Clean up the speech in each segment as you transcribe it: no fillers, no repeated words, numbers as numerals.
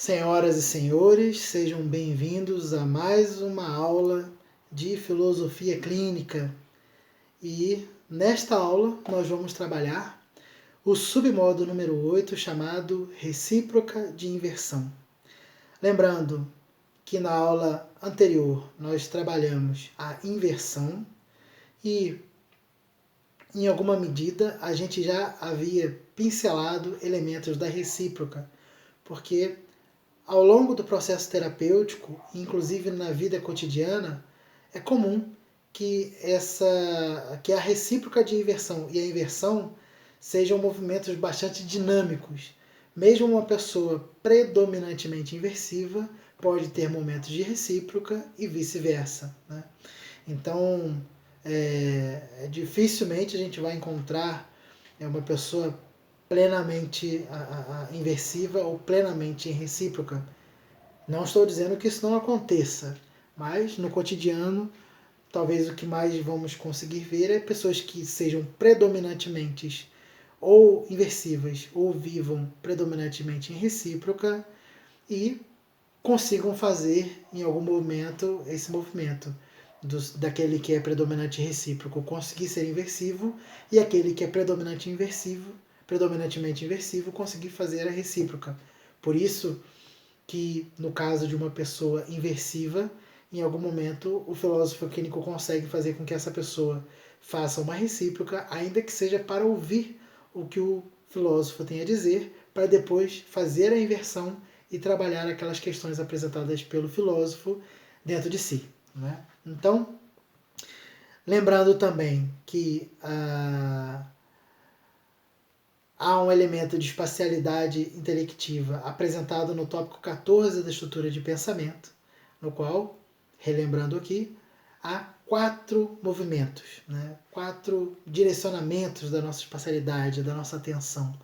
Senhoras e senhores, sejam bem-vindos a mais uma aula de filosofia clínica. E nesta aula nós vamos trabalhar o submodo número 8, chamado recíproca de inversão. Lembrando que na aula anterior nós trabalhamos a inversão e, em alguma medida, a gente já havia pincelado elementos da recíproca, porque ao longo do processo terapêutico, inclusive na vida cotidiana, é comum que a recíproca de inversão e a inversão sejam movimentos bastante dinâmicos. Mesmo uma pessoa predominantemente inversiva pode ter momentos de recíproca e vice-versa, né? Então, dificilmente a gente vai encontrar uma pessoa plenamente inversiva ou plenamente recíproca. Não estou dizendo que isso não aconteça, mas no cotidiano, talvez o que mais vamos conseguir ver é pessoas que sejam predominantemente ou inversivas ou vivam predominantemente em recíproca e consigam fazer em algum momento esse movimento daquele que é predominante recíproco conseguir ser inversivo e aquele que é predominantemente inversivo conseguir fazer a recíproca. Por isso que no caso de uma pessoa inversiva, em algum momento o filósofo clínico consegue fazer com que essa pessoa faça uma recíproca, ainda que seja para ouvir o que o filósofo tem a dizer, para depois fazer a inversão e trabalhar aquelas questões apresentadas pelo filósofo dentro de si, né? Então, lembrando também que há um elemento de espacialidade intelectiva apresentado no tópico 14 da estrutura de pensamento, no qual, relembrando aqui, há 4 movimentos, né? 4 direcionamentos da nossa espacialidade, da nossa atenção.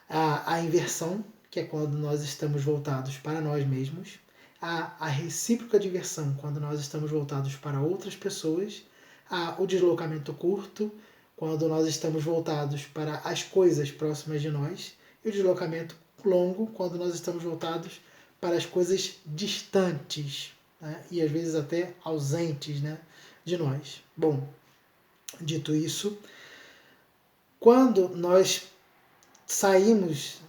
Há a inversão, que é quando nós estamos voltados para nós mesmos. Há a recíproca de inversão, quando nós estamos voltados para outras pessoas. Há o deslocamento curto, quando nós estamos voltados para as coisas próximas de nós, e o deslocamento longo, quando nós estamos voltados para as coisas distantes, né? E às vezes até ausentes, né, de nós. Bom, dito isso, quando nós saímos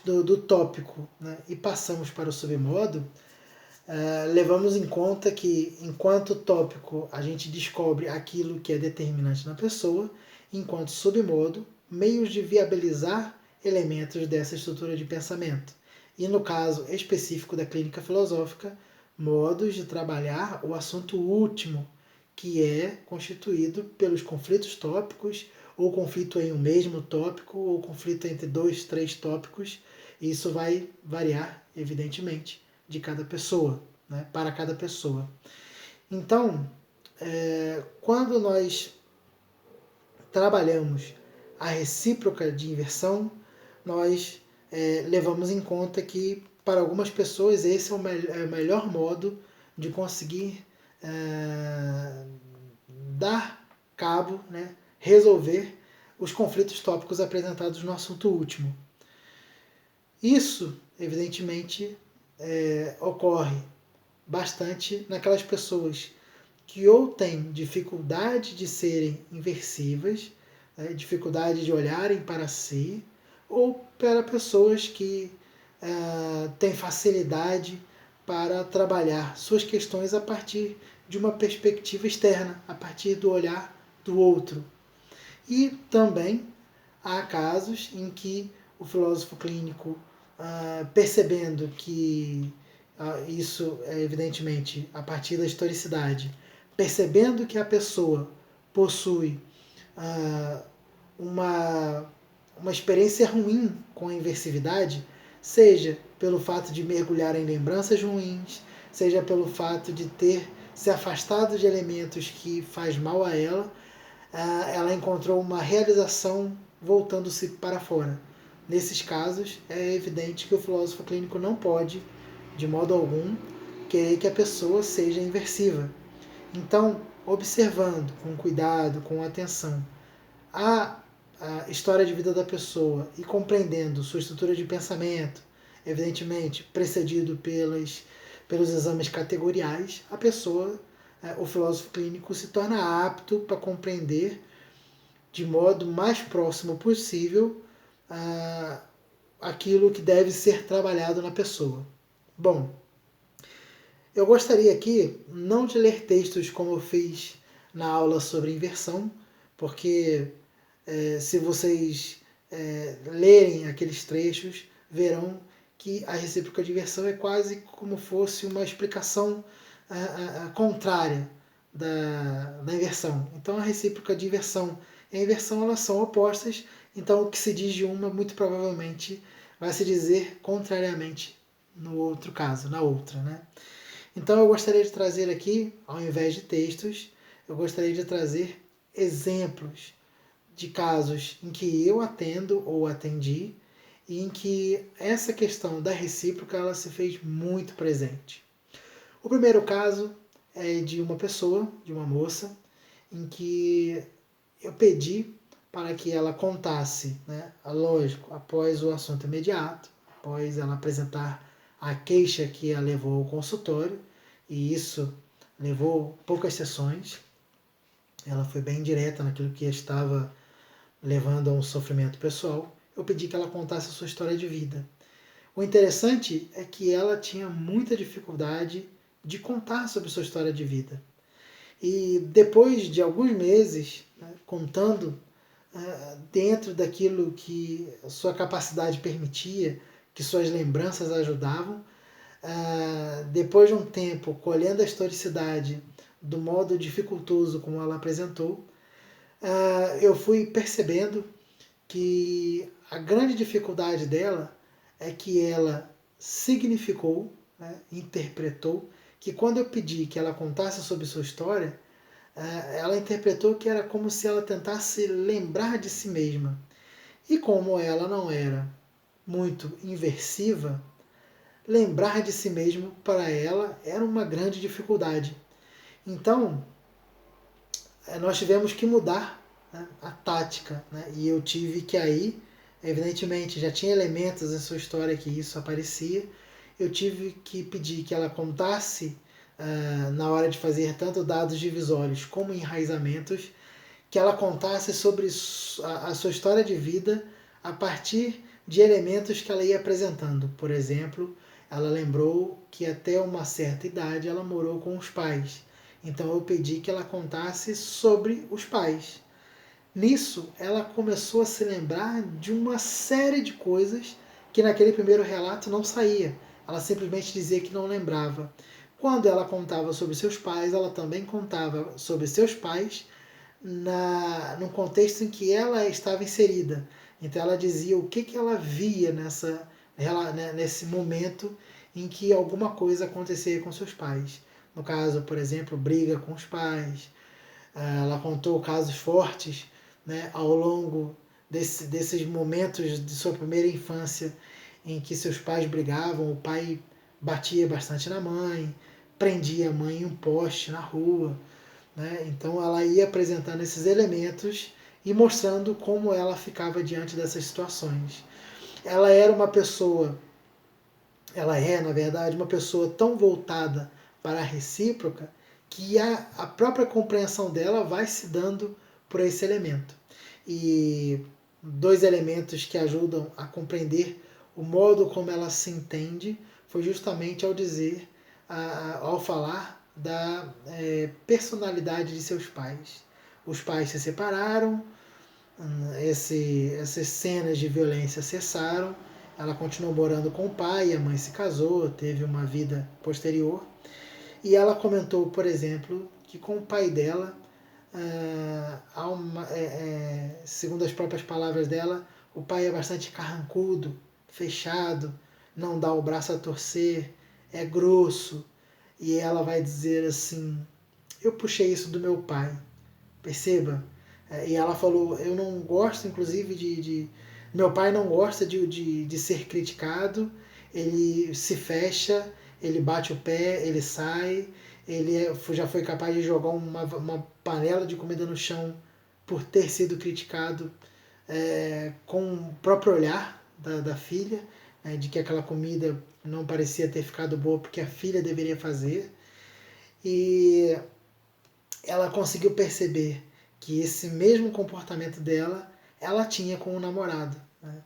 do tópico, né, e passamos para o submodo, levamos em conta que, enquanto tópico, a gente descobre aquilo que é determinante na pessoa, enquanto submodo, meios de viabilizar elementos dessa estrutura de pensamento. E no caso específico da clínica filosófica, modos de trabalhar o assunto último, que é constituído pelos conflitos tópicos, ou conflito em um mesmo tópico, ou conflito entre 2, 3 tópicos. E isso vai variar, evidentemente, de cada pessoa, né, para cada pessoa. Então, quando nós trabalhamos a recíproca de inversão, nós levamos em conta que, para algumas pessoas, esse é o melhor modo de conseguir dar cabo, né, resolver os conflitos tópicos apresentados no assunto último. Isso, evidentemente, ocorre bastante naquelas pessoas que ou têm dificuldade de serem inversivas, dificuldade de olharem para si, ou para pessoas que têm facilidade para trabalhar suas questões a partir de uma perspectiva externa, a partir do olhar do outro. E também há casos em que o filósofo clínico, percebendo que isso é evidentemente a partir da historicidade, percebendo que a pessoa possui uma experiência ruim com a inversividade, seja pelo fato de mergulhar em lembranças ruins, seja pelo fato de ter se afastado de elementos que faz mal a ela, ela encontrou uma realização voltando-se para fora. Nesses casos, é evidente que o filósofo clínico não pode, de modo algum, querer que a pessoa seja inversiva. Então, observando com cuidado, com atenção, a história de vida da pessoa e compreendendo sua estrutura de pensamento, evidentemente precedido pelos exames categoriais, a pessoa, o filósofo clínico, se torna apto para compreender de modo mais próximo possível aquilo que deve ser trabalhado na pessoa. Bom, eu gostaria aqui não de ler textos como eu fiz na aula sobre inversão, porque se vocês lerem aqueles trechos, verão que a recíproca de inversão é quase como fosse uma explicação contrária da inversão. Então a recíproca de inversão e a inversão, elas são opostas, então o que se diz de uma muito provavelmente vai se dizer contrariamente no outro caso, na outra, né? Então eu gostaria de trazer aqui, ao invés de textos, eu gostaria de trazer exemplos de casos em que eu atendo ou atendi e em que essa questão da recíproca ela se fez muito presente. O primeiro caso é de uma pessoa, de uma moça, em que eu pedi para que ela contasse, né, lógico, após o assunto imediato, após ela apresentar a queixa que a levou ao consultório, e isso levou poucas sessões, ela foi bem direta naquilo que estava levando a um sofrimento pessoal, eu pedi que ela contasse a sua história de vida. O interessante é que ela tinha muita dificuldade de contar sobre sua história de vida. E depois de alguns meses, né, contando dentro daquilo que sua capacidade permitia, que suas lembranças ajudavam, depois de um tempo colhendo a historicidade do modo dificultoso como ela apresentou, eu fui percebendo que a grande dificuldade dela é que ela significou, né, interpretou, que quando eu pedi que ela contasse sobre sua história, ela interpretou que era como se ela tentasse lembrar de si mesma. E como ela não era muito inversiva, lembrar de si mesmo para ela era uma grande dificuldade. Então, nós tivemos que mudar, né, a tática, né, e eu tive que aí, evidentemente, já tinha elementos em sua história que isso aparecia, eu tive que pedir que ela contasse, na hora de fazer tanto dados divisórios como enraizamentos, que ela contasse sobre a sua história de vida a partir de elementos que ela ia apresentando. Por exemplo, ela lembrou que até uma certa idade ela morou com os pais. Então eu pedi que ela contasse sobre os pais. Nisso, ela começou a se lembrar de uma série de coisas que naquele primeiro relato não saía. Ela simplesmente dizia que não lembrava. Quando ela contava sobre seus pais, ela também contava sobre seus pais no contexto em que ela estava inserida. Então ela dizia o que ela via nesse momento em que alguma coisa acontecia com seus pais. No caso, por exemplo, briga com os pais. Ela contou casos fortes, né, ao longo desses momentos de sua primeira infância em que seus pais brigavam, o pai batia bastante na mãe, prendia a mãe em um poste na rua, né? Então ela ia apresentando esses elementos e mostrando como ela ficava diante dessas situações. Ela era uma pessoa, ela é, na verdade, uma pessoa tão voltada para a recíproca que a própria compreensão dela vai se dando por esse elemento. E dois elementos que ajudam a compreender o modo como ela se entende foi justamente ao dizer, ao falar da personalidade de seus pais. Os pais se separaram, essas cenas de violência cessaram, ela continuou morando com o pai, a mãe se casou, teve uma vida posterior, e ela comentou, por exemplo, que com o pai dela, segundo as próprias palavras dela, o pai é bastante carrancudo, fechado, não dá o braço a torcer, é grosso, e ela vai dizer assim, eu puxei isso do meu pai, perceba? E ela falou, eu não gosto, inclusive, meu pai não gosta de ser criticado, ele se fecha, ele bate o pé, ele sai, ele já foi capaz de jogar uma panela de comida no chão por ter sido criticado com o próprio olhar da filha. né, de que aquela comida não parecia ter ficado boa porque a filha deveria fazer. E ela conseguiu perceber que esse mesmo comportamento dela, ela tinha com o namorado, né?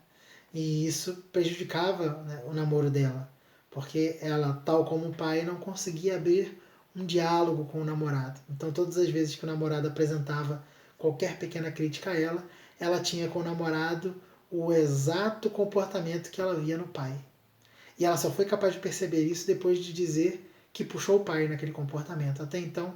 E isso prejudicava, né, o namoro dela, porque ela, tal como o pai, não conseguia abrir um diálogo com o namorado. Então, todas as vezes que o namorado apresentava qualquer pequena crítica a ela, ela tinha com o namorado o exato comportamento que ela via no pai. E ela só foi capaz de perceber isso depois de dizer que puxou o pai naquele comportamento. Até então,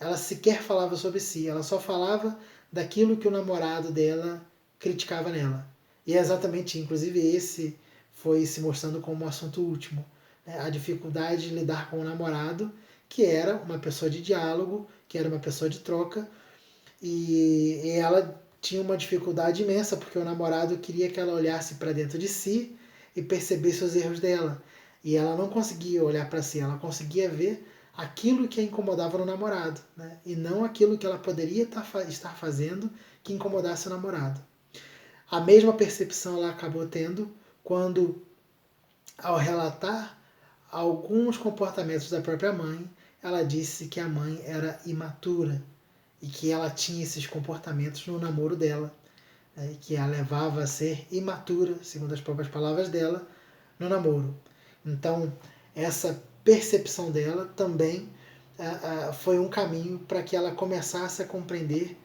ela sequer falava sobre si, ela só falava daquilo que o namorado dela criticava nela. E é exatamente, inclusive, esse foi se mostrando como um assunto último, né? A dificuldade de lidar com o namorado, que era uma pessoa de diálogo, que era uma pessoa de troca, e ela tinha uma dificuldade imensa, porque o namorado queria que ela olhasse para dentro de si e percebesse os erros dela. E ela não conseguia olhar para si, ela conseguia ver aquilo que a incomodava no namorado, né? E não aquilo que ela poderia estar fazendo que incomodasse o namorado. A mesma percepção ela acabou tendo quando, ao relatar alguns comportamentos da própria mãe, ela disse que a mãe era imatura e que ela tinha esses comportamentos no namoro dela, né, que a levava a ser imatura, segundo as próprias palavras dela, no namoro. Então, essa percepção dela também foi um caminho para que ela começasse a compreender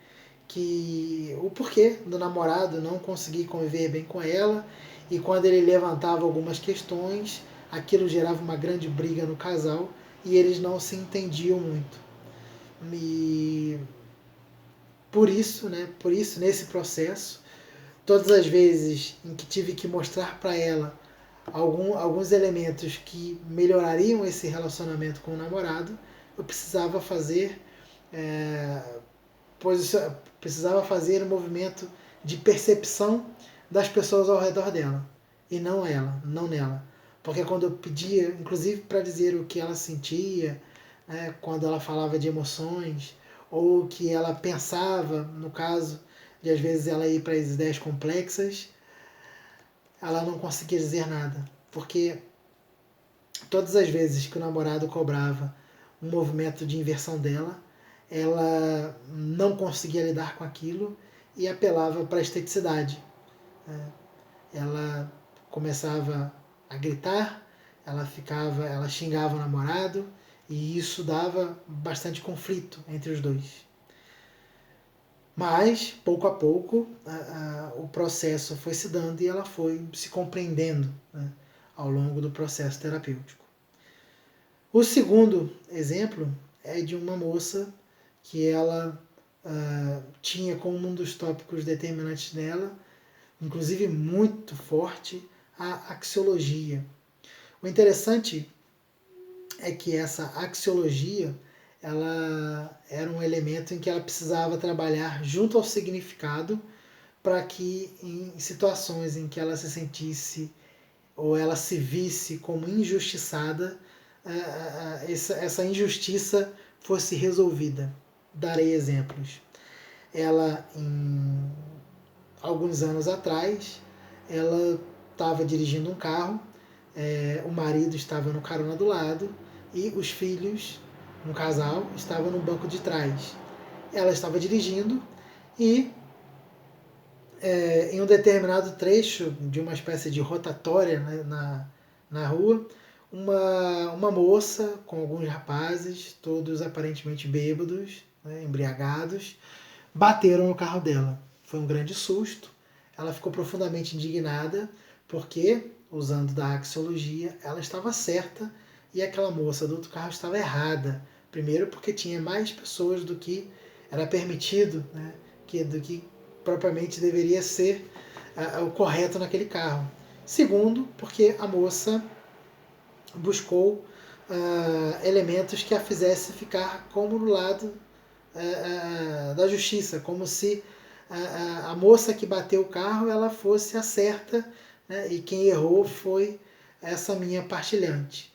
que o porquê do namorado não conseguir conviver bem com ela, e quando ele levantava algumas questões, aquilo gerava uma grande briga no casal e eles não se entendiam muito. E por isso nesse processo, todas as vezes em que tive que mostrar para ela alguns elementos que melhorariam esse relacionamento com o namorado, eu precisava fazer precisava fazer um movimento de percepção das pessoas ao redor dela e não ela, não nela. Porque quando eu pedia, inclusive para dizer o que ela sentia, né, quando ela falava de emoções, ou o que ela pensava, no caso de às vezes ela ir para as ideias complexas, ela não conseguia dizer nada. Porque todas as vezes que o namorado cobrava um movimento de inversão dela, ela não conseguia lidar com aquilo e apelava para a esteticidade. Ela começava a gritar, ela xingava o namorado e isso dava bastante conflito entre os dois. Mas, pouco a pouco, o processo foi se dando e ela foi se compreendendo, né, ao longo do processo terapêutico. O segundo exemplo é de uma moça que ela tinha como um dos tópicos determinantes dela, inclusive muito forte, a axiologia. O interessante é que essa axiologia ela era um elemento em que ela precisava trabalhar junto ao significado para que em situações em que ela se sentisse ou ela se visse como injustiçada, essa injustiça fosse resolvida. Darei exemplos. Ela, em alguns anos atrás, ela estava dirigindo um carro, o marido estava no carona do lado e os filhos, um casal, estavam no banco de trás. Ela estava dirigindo e em um determinado trecho de uma espécie de rotatória, né, na rua, uma moça com alguns rapazes, todos aparentemente bêbados, né, embriagados, bateram no carro dela. Foi um grande susto. Ela ficou profundamente indignada porque, usando da axiologia, ela estava certa e aquela moça do outro carro estava errada. Primeiro porque tinha mais pessoas do que era permitido, né, do que propriamente deveria ser o correto naquele carro. Segundo, porque a moça buscou elementos que a fizesse ficar como no lado da justiça, como se a moça que bateu o carro ela fosse a certa, né, e quem errou foi essa minha partilhante.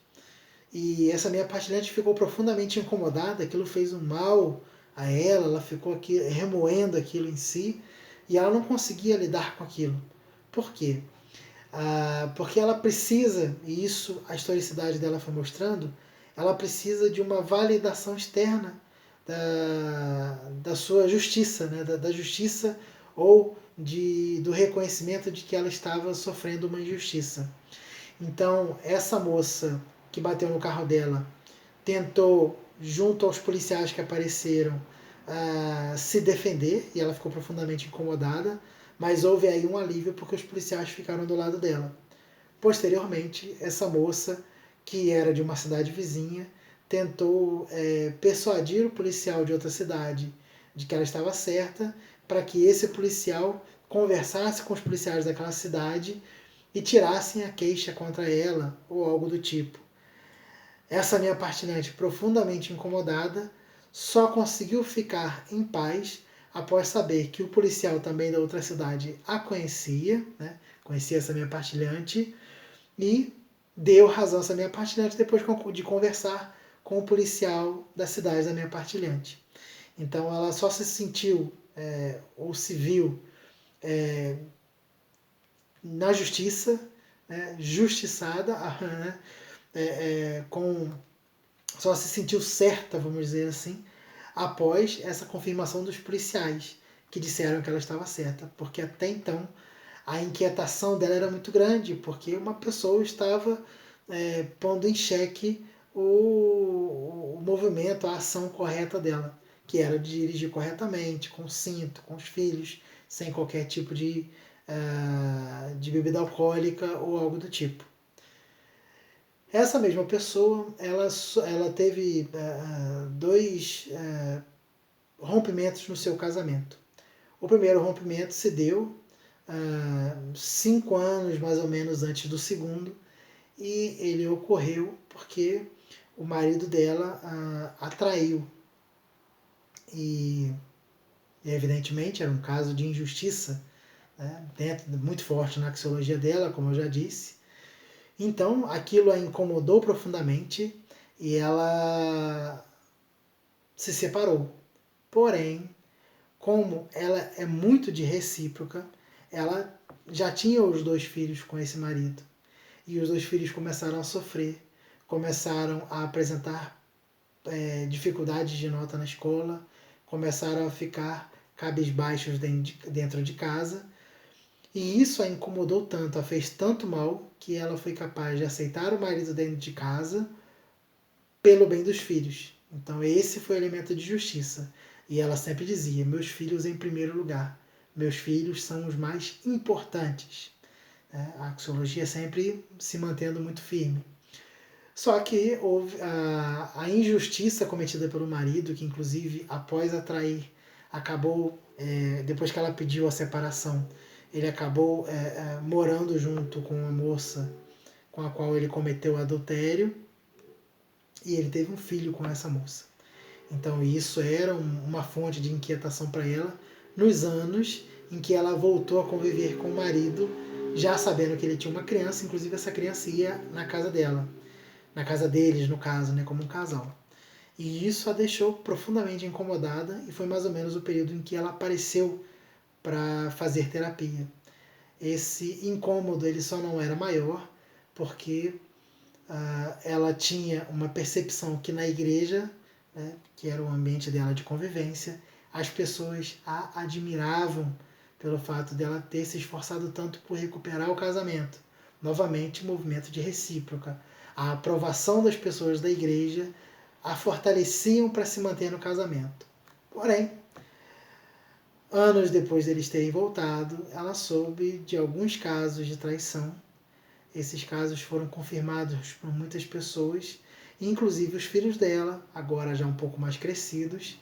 E essa minha partilhante ficou profundamente incomodada, aquilo fez um mal a ela ficou aqui remoendo aquilo em si, e ela não conseguia lidar com aquilo. Por quê? Porque ela precisa, e isso a historicidade dela foi mostrando, ela precisa de uma validação externa da sua justiça, né? Da justiça ou do reconhecimento de que ela estava sofrendo uma injustiça. Então, essa moça que bateu no carro dela tentou, junto aos policiais que apareceram, se defender, e ela ficou profundamente incomodada, mas houve aí um alívio porque os policiais ficaram do lado dela. Posteriormente, essa moça, que era de uma cidade vizinha, tentou persuadir o policial de outra cidade de que ela estava certa, para que esse policial conversasse com os policiais daquela cidade e tirassem a queixa contra ela ou algo do tipo. Essa minha partilhante, profundamente incomodada, só conseguiu ficar em paz após saber que o policial também da outra cidade a conhecia, né? Conhecia essa minha partilhante, e deu razão a essa minha partilhante depois de conversar com o policial da cidade da minha partilhante. Então ela só se sentiu ou se viu na justiça, né, justiçada, né, só se sentiu certa, vamos dizer assim, após essa confirmação dos policiais, que disseram que ela estava certa, porque até então a inquietação dela era muito grande, porque uma pessoa estava pondo em xeque o movimento, a ação correta dela, que era de dirigir corretamente, com cinto, com os filhos, sem qualquer tipo de bebida alcoólica ou algo do tipo. Essa mesma pessoa, ela teve dois rompimentos no seu casamento. O primeiro rompimento se deu 5 anos mais ou menos antes do segundo, e ele ocorreu porque o marido dela a traiu. E evidentemente era um caso de injustiça, né, muito forte na axiologia dela, como eu já disse. Então aquilo a incomodou profundamente e ela se separou. Porém, como ela é muito de recíproca, ela já tinha os 2 filhos com esse marido. E os 2 filhos começaram a sofrer, começaram a apresentar dificuldades de nota na escola, começaram a ficar cabisbaixos dentro de casa. E isso a incomodou tanto, a fez tanto mal, que ela foi capaz de aceitar o marido dentro de casa pelo bem dos filhos. Então esse foi o elemento de justiça. E ela sempre dizia, meus filhos em primeiro lugar. Meus filhos são os mais importantes. A axiologia sempre se mantendo muito firme. Só que houve a injustiça cometida pelo marido, que inclusive após a trair, acabou, depois que ela pediu a separação, ele acabou morando junto com uma moça com a qual ele cometeu adultério, e ele teve um filho com essa moça. Então isso era uma fonte de inquietação para ela nos anos em que ela voltou a conviver com o marido, já sabendo que ele tinha uma criança, inclusive essa criança ia na casa dela, na casa deles, no caso, né, como um casal. E isso a deixou profundamente incomodada, e foi mais ou menos o período em que ela apareceu para fazer terapia. Esse incômodo ele só não era maior porque ela tinha uma percepção que na igreja, né, que era o ambiente dela de convivência, as pessoas a admiravam pelo fato dela ter se esforçado tanto por recuperar o casamento. Novamente, movimento de recíproca. A aprovação das pessoas da igreja a fortaleciam para se manter no casamento. Porém, anos depois deles terem voltado, ela soube de alguns casos de traição. Esses casos foram confirmados por muitas pessoas, inclusive os filhos dela, agora já um pouco mais crescidos,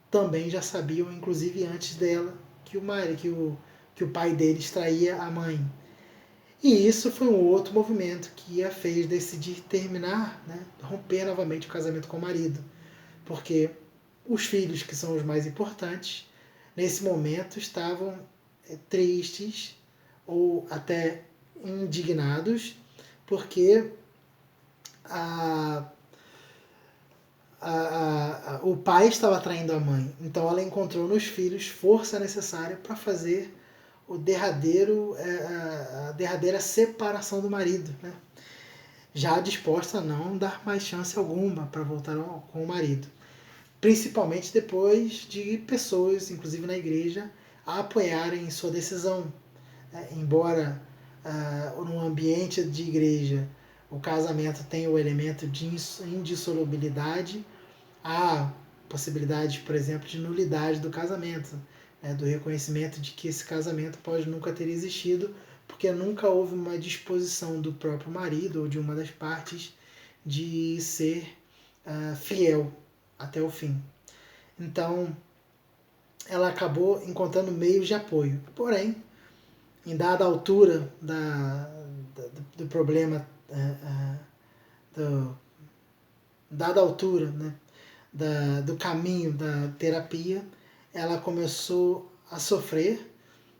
também já sabiam, inclusive antes dela, que o pai deles traía a mãe. E isso foi um outro movimento que a fez decidir terminar, né, romper novamente o casamento com o marido. Porque os filhos, que são os mais importantes, nesse momento estavam tristes ou até indignados, porque o pai estava traindo a mãe. Então ela encontrou nos filhos força necessária para fazer a derradeira separação do marido, né? Já disposta a não dar mais chance alguma para voltar com o marido. Principalmente depois de pessoas, inclusive na igreja, a apoiarem sua decisão. Embora no ambiente de igreja o casamento tenha o elemento de indissolubilidade, há possibilidade, por exemplo, de nulidade do casamento, né, do reconhecimento de que esse casamento pode nunca ter existido, porque nunca houve uma disposição do próprio marido ou de uma das partes de ser fiel até o fim. Então, ela acabou encontrando meios de apoio. Porém, em dada altura do problema, dada altura, né, do caminho da terapia, ela começou a sofrer,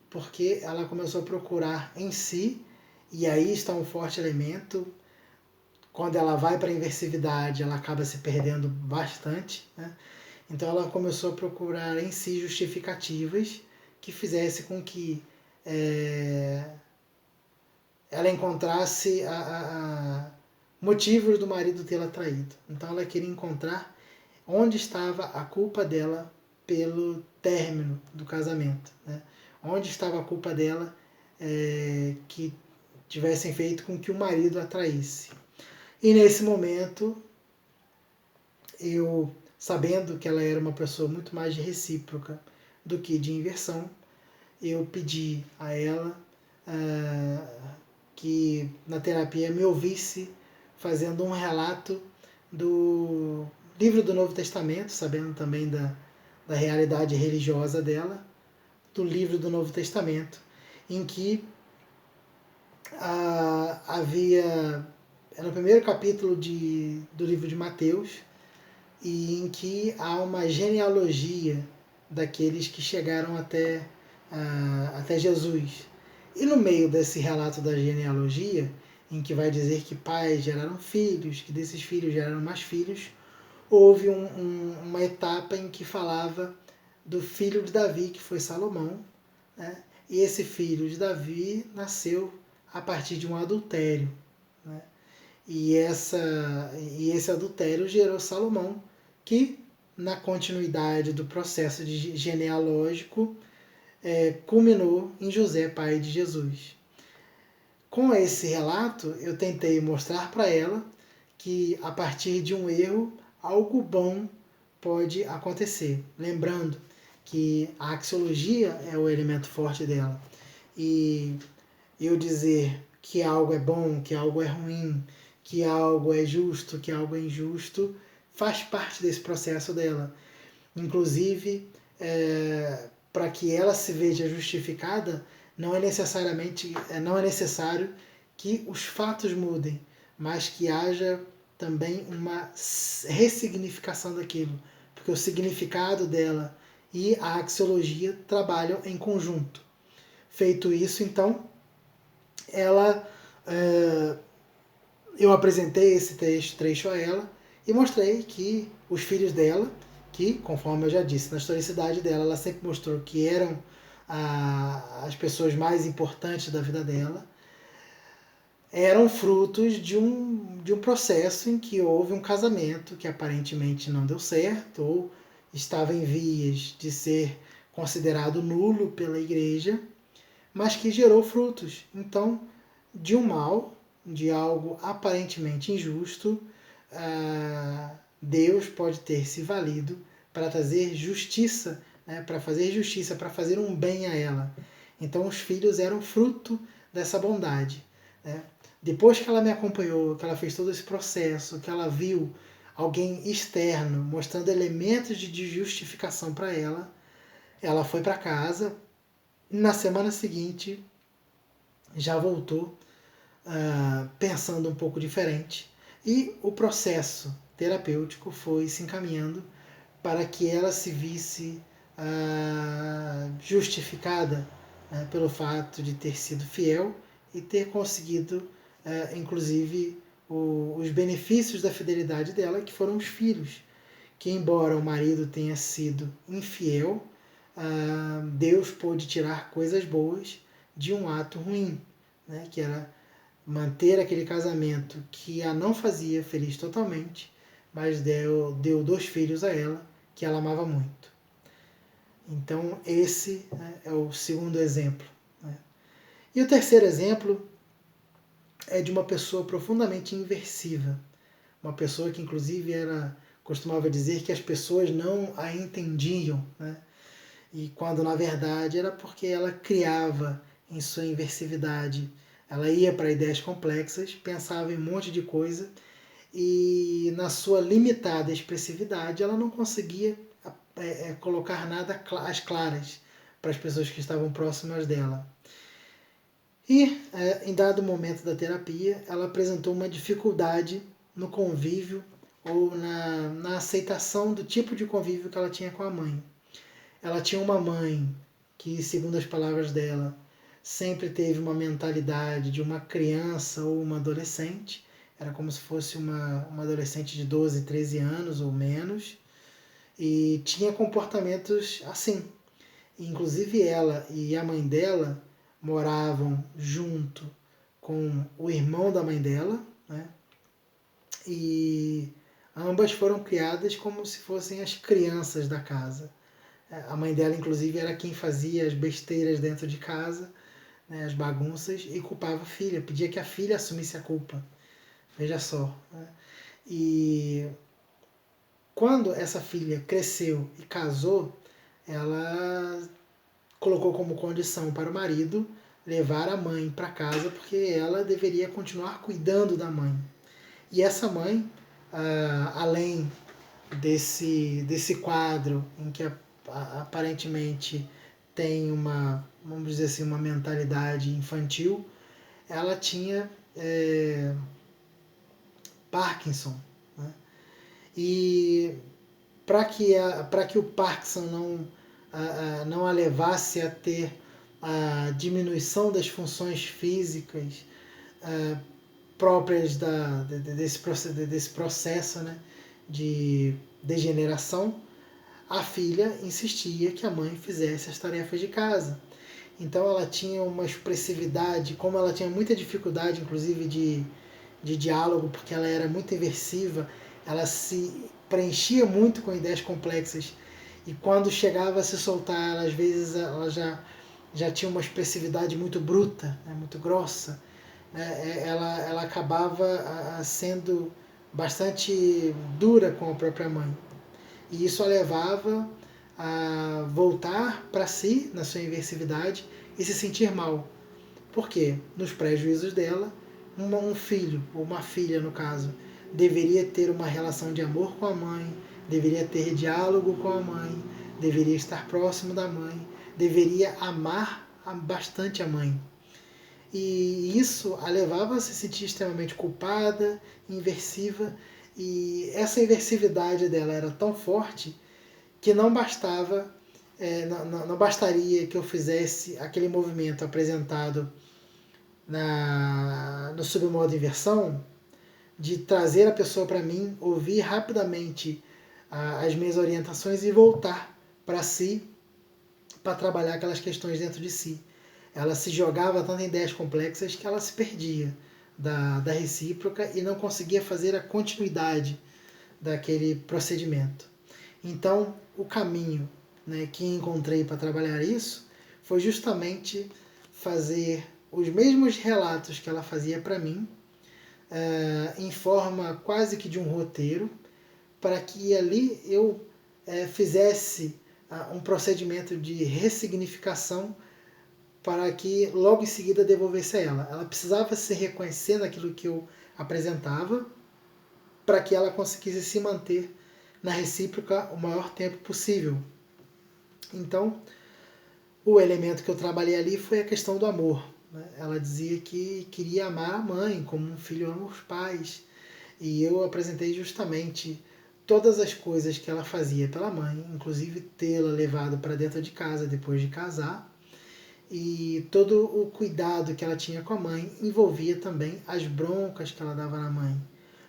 porque ela começou a procurar em si, e aí está um forte elemento. Quando ela vai para a inversividade, ela acaba se perdendo bastante, né? Então ela começou a procurar em si justificativas que fizesse com que ela encontrasse motivos do marido tê-la traído. Então ela queria encontrar onde estava a culpa dela pelo término do casamento, né? Onde estava a culpa dela que tivessem feito com que o marido a traísse. E nesse momento, eu, sabendo que ela era uma pessoa muito mais de recíproca do que de inversão, eu pedi a ela que na terapia me ouvisse fazendo um relato do livro do Novo Testamento, sabendo também da realidade religiosa dela, do livro do Novo Testamento, em que havia, no primeiro capítulo do livro de Mateus, e em que há uma genealogia daqueles que chegaram até Jesus. E no meio desse relato da genealogia, em que vai dizer que pais geraram filhos, que desses filhos geraram mais filhos, houve uma etapa em que falava do filho de Davi, que foi Salomão, né? E esse filho de Davi nasceu a partir de um adultério, né? E esse adultério gerou Salomão, que na continuidade do processo genealógico culminou em José, pai de Jesus. Com esse relato, eu tentei mostrar para ela que a partir de um erro, algo bom pode acontecer. Lembrando que a axiologia é o elemento forte dela. E eu dizer que algo é bom, que algo é ruim, que algo é justo, que algo é injusto, faz parte desse processo dela. Inclusive, para que ela se veja justificada, não é necessário que os fatos mudem, mas que haja também uma ressignificação daquilo, porque o significado dela e a axiologia trabalham em conjunto. Feito isso, então, eu apresentei esse trecho a ela e mostrei que os filhos dela, que, conforme eu já disse, na historicidade dela, ela sempre mostrou que eram as pessoas mais importantes da vida dela, eram frutos de um processo em que houve um casamento que aparentemente não deu certo ou estava em vias de ser considerado nulo pela igreja, mas que gerou frutos. Então, de um mal, de algo aparentemente injusto, Deus pode ter se valido para trazer justiça, né, para fazer justiça, para fazer um bem a ela. Então, os filhos eram fruto dessa bondade, né? Depois que ela me acompanhou, que ela fez todo esse processo, que ela viu alguém externo mostrando elementos de justificação para ela, ela foi para casa. Na semana seguinte, já voltou pensando um pouco diferente. E o processo terapêutico foi se encaminhando para que ela se visse justificada pelo fato de ter sido fiel e ter conseguido, inclusive, os benefícios da fidelidade dela, que foram os filhos, que embora o marido tenha sido infiel, Deus pôde tirar coisas boas de um ato ruim, né, que era manter aquele casamento que a não fazia feliz totalmente, mas deu 2 filhos a ela, que ela amava muito. Então esse, né, é o segundo exemplo. Né? E o terceiro exemplo é de uma pessoa profundamente inversiva, uma pessoa que inclusive costumava dizer que as pessoas não a entendiam, né? E quando na verdade era porque ela criava em sua inversividade. Ela ia para ideias complexas, pensava em um monte de coisa e na sua limitada expressividade ela não conseguia colocar nada às claras para as pessoas que estavam próximas dela. E em dado momento da terapia ela apresentou uma dificuldade no convívio ou na aceitação do tipo de convívio que ela tinha com a mãe. Ela tinha uma mãe que, segundo as palavras dela, sempre teve uma mentalidade de uma criança ou uma adolescente. Era como se fosse uma adolescente de 12, 13 anos ou menos. E tinha comportamentos assim. Inclusive ela e a mãe dela moravam junto com o irmão da mãe dela, né? E ambas foram criadas como se fossem as crianças da casa. A mãe dela, inclusive, era quem fazia as besteiras dentro de casa, né, as bagunças, e culpava a filha, pedia que a filha assumisse a culpa. Veja só. Né? E quando essa filha cresceu e casou, ela colocou como condição para o marido levar a mãe para casa, porque ela deveria continuar cuidando da mãe. E essa mãe, além desse quadro em que aparentemente tem vamos dizer assim, uma mentalidade infantil, ela tinha Parkinson. Né? E para que o Parkinson não a levasse a ter a diminuição das funções físicas próprias desse processo, né, de degeneração, a filha insistia que a mãe fizesse as tarefas de casa. Então ela tinha uma expressividade, como ela tinha muita dificuldade, inclusive, de diálogo, porque ela era muito inversiva, ela se preenchia muito com ideias complexas. E quando chegava a se soltar, ela, às vezes ela já tinha uma expressividade muito bruta, né, muito grossa. Ela acabava sendo bastante dura com a própria mãe. E isso a levava a voltar para si, na sua inversividade, e se sentir mal. Por quê? Nos prejuízos dela, um filho, ou uma filha no caso, deveria ter uma relação de amor com a mãe, deveria ter diálogo com a mãe, deveria estar próximo da mãe, deveria amar bastante a mãe. E isso a levava a se sentir extremamente culpada, inversiva, e essa inversividade dela era tão forte que não bastava, não bastaria que eu fizesse aquele movimento apresentado no submodo inversão, de trazer a pessoa para mim, ouvir rapidamente as minhas orientações e voltar para si, para trabalhar aquelas questões dentro de si. Ela se jogava tanto em ideias complexas que ela se perdia da recíproca e não conseguia fazer a continuidade daquele procedimento. Então, o caminho, né, que encontrei para trabalhar isso foi justamente fazer os mesmos relatos que ela fazia para mim, em forma quase que de um roteiro, para que ali eu fizesse um procedimento de ressignificação para que logo em seguida devolvesse a ela. Ela precisava se reconhecer naquilo que eu apresentava para que ela conseguisse se manter na recíproca o maior tempo possível. Então, o elemento que eu trabalhei ali foi a questão do amor. Né? Ela dizia que queria amar a mãe como um filho ama os pais. E eu apresentei justamente todas as coisas que ela fazia pela mãe, inclusive tê-la levado para dentro de casa depois de casar. E todo o cuidado que ela tinha com a mãe envolvia também as broncas que ela dava na mãe.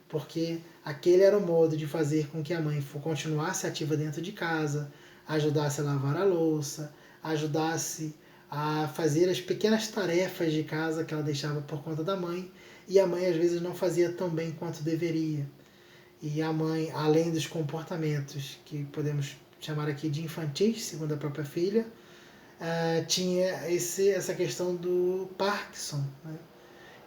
Porque aquele era o modo de fazer com que a mãe continuasse ativa dentro de casa, ajudasse a lavar a louça, ajudasse a fazer as pequenas tarefas de casa que ela deixava por conta da mãe, e a mãe às vezes não fazia tão bem quanto deveria. E a mãe, além dos comportamentos que podemos chamar aqui de infantis, segundo a própria filha, tinha essa questão do Parkinson, né?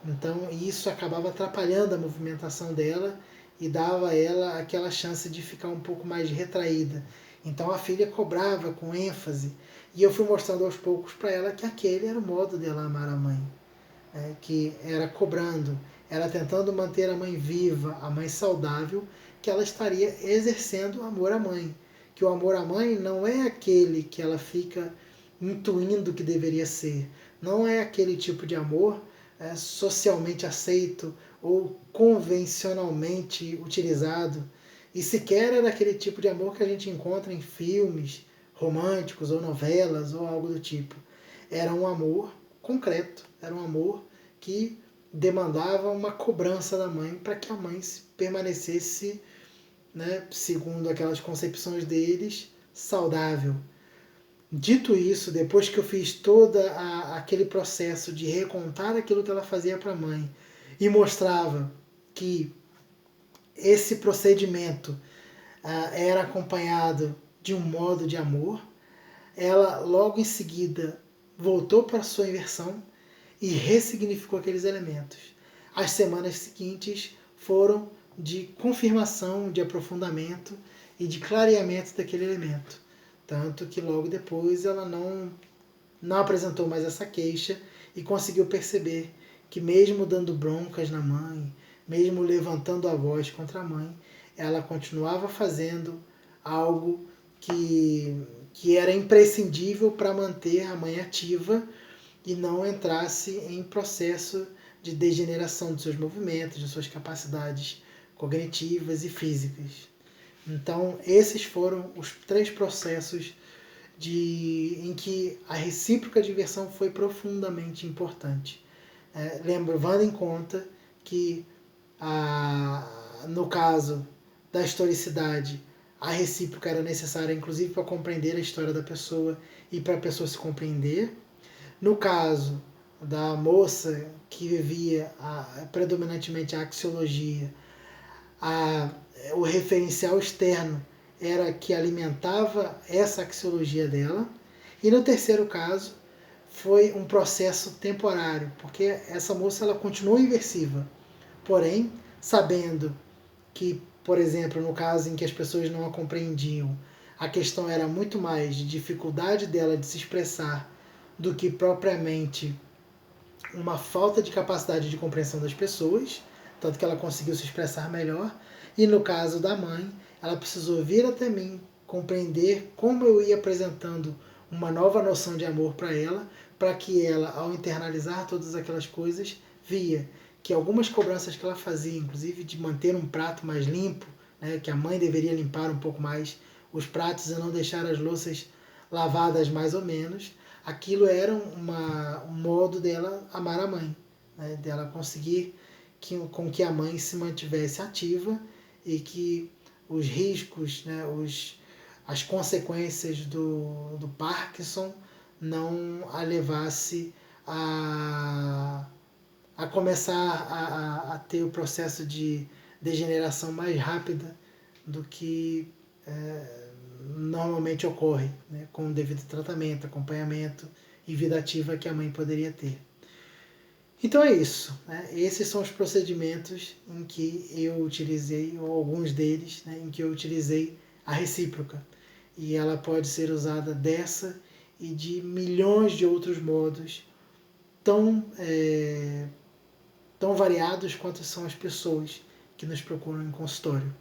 Então isso acabava atrapalhando a movimentação dela e dava a ela aquela chance de ficar um pouco mais retraída. Então a filha cobrava com ênfase, e eu fui mostrando aos poucos para ela que aquele era o modo dela amar a mãe, né? Que era cobrando, era tentando manter a mãe viva, a mãe saudável, que ela estaria exercendo amor à mãe. Que o amor à mãe não é aquele que ela fica intuindo que deveria ser, não é aquele tipo de amor socialmente aceito ou convencionalmente utilizado, e sequer era aquele tipo de amor que a gente encontra em filmes românticos ou novelas ou algo do tipo. Era um amor concreto, era um amor que demandava uma cobrança da mãe para que a mãe permanecesse, né, segundo aquelas concepções deles, saudável. Dito isso, depois que eu fiz aquele processo de recontar aquilo que ela fazia para a mãe e mostrava que esse procedimento era acompanhado de um modo de amor, ela logo em seguida voltou para a sua inversão e ressignificou aqueles elementos. As semanas seguintes foram de confirmação, de aprofundamento e de clareamento daquele elemento. Tanto que logo depois ela não apresentou mais essa queixa e conseguiu perceber que mesmo dando broncas na mãe, mesmo levantando a voz contra a mãe, ela continuava fazendo algo que era imprescindível para manter a mãe ativa e não entrasse em processo de degeneração de seus movimentos, de suas capacidades cognitivas e físicas. Então, esses foram os 3 processos em que a recíproca diversão foi profundamente importante. Levando em conta que, no caso da historicidade, a recíproca era necessária, inclusive, para compreender a história da pessoa e para a pessoa se compreender. No caso da moça que vivia predominantemente a axiologia, o referencial externo era que alimentava essa axiologia dela. E no terceiro caso, foi um processo temporário, porque essa moça ela continuou inversiva. Porém, sabendo que, por exemplo, no caso em que as pessoas não a compreendiam, a questão era muito mais de dificuldade dela de se expressar do que propriamente uma falta de capacidade de compreensão das pessoas, tanto que ela conseguiu se expressar melhor. E no caso da mãe, ela precisou vir até mim, compreender como eu ia apresentando uma nova noção de amor para ela, para que ela, ao internalizar todas aquelas coisas, via que algumas cobranças que ela fazia, inclusive de manter um prato mais limpo, né, que a mãe deveria limpar um pouco mais os pratos e não deixar as louças lavadas mais ou menos, aquilo era um modo dela amar a mãe, né, dela conseguir com que a mãe se mantivesse ativa e que os riscos, né, as consequências do Parkinson não a levasse a começar a ter o processo de degeneração mais rápida do que normalmente ocorre, né, com o devido tratamento, acompanhamento e vida ativa que a mãe poderia ter. Então é isso, né? Esses são os procedimentos em que eu utilizei, ou alguns deles, né, em que eu utilizei a recíproca. E ela pode ser usada dessa e de milhões de outros modos tão variados quanto são as pessoas que nos procuram em consultório.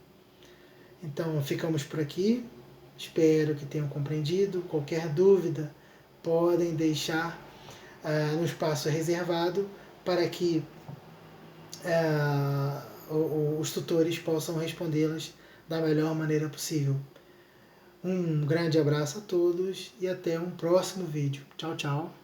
Então ficamos por aqui, espero que tenham compreendido. Qualquer dúvida podem deixar no espaço reservado para que os tutores possam respondê-las da melhor maneira possível. Um grande abraço a todos e até um próximo vídeo. Tchau, tchau.